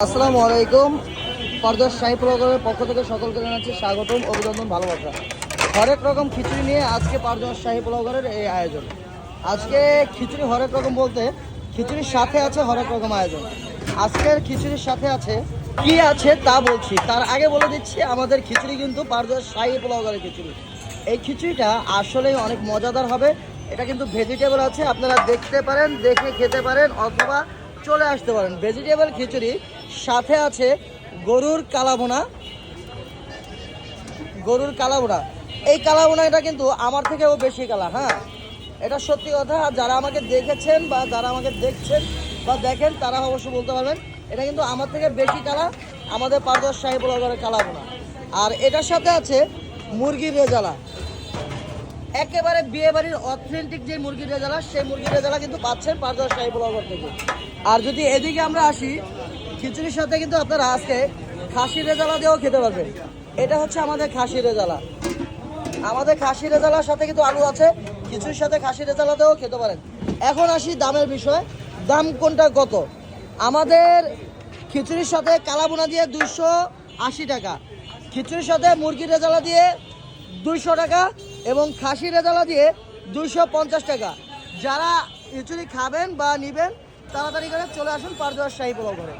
আসসালামু আলাইকুম। পরদর্শ শাহী প্রোগ্রামের পক্ষ থেকে সকলকে জানাচ্ছি স্বাগতম, অভিনন্দন, ভালোবাসা। হরেক রকম খিচুড়ি নিয়ে আজকে পরদর্শ শাহী প্রোগ্রামের এই আয়োজন। আজকে খিচুড়ি হরেক রকম বলতে খিচুড়ির সাথে আছে হরেক রকম আয়োজন। আজকের খিচুড়ির সাথে আছে কি আছে তা বলছি, তার আগে বলে দিচ্ছি আমাদের খিচুড়ি কিন্তু পরদর্শ শাহী প্রোগ্রামের খিচুড়ি। এই খিচুড়িটা আসলেই অনেক মজাদার হবে। এটা কিন্তু ভেজিটেবল আছে, আপনারা দেখতে পারেন, দেখে খেতে পারেন অথবা চলে আসতে পারেন। ভেজিটেবল খিচুড়ি সাথে আছে গরুর কালাভুনা। এই কালাভুনাটা কিন্তু আমার থেকেও বেশি কালা। হ্যাঁ, এটা সত্যি কথা। আর যারা আমাকে দেখেছেন বা যারা আমাকে দেখছেন বা দেখেন তারা অবশ্যই বলতে পারবেন এটা কিন্তু আমার থেকে বেশি কালা আমাদের পরদর্শ শাহী ব্লগারের কালাভুনা। আর এটার সাথে আছে মুরগির রেজালা, একেবারে বিয়ে বাড়ির অথেন্টিক যে মুরগির রেজালা, সেই মুরগির রেজালা কিন্তু পাচ্ছেন পরদর্শ শাহী ব্লগার থেকে। আর যদি এদিকে আমরা আসি, খিচুড়ির সাথে কিন্তু আপনারা আজকে খাসির রেজালা দিয়েও খেতে পারবেন। এটা হচ্ছে আমাদের খাসির রেজালা। আমাদের খাসির রেজালার সাথে কিন্তু আলু আছে, খিচুড়ির সাথে খাসির রেজালা দিয়েও খেতে পারেন। এখন আসি দামের বিষয়, দাম কোনটা কত। আমাদের খিচুড়ির সাথে কালাভুনা দিয়ে 280 টাকা, খিচুড়ির সাথে মুরগির রেজালা দিয়ে 200 টাকা এবং খাসির রেজালা দিয়ে 250 টাকা। যারা খিচুড়ি খাবেন বা নেবেন তাড়াতাড়ি করে চলে আসুন পরদর্শ শাহী ব্লগারে।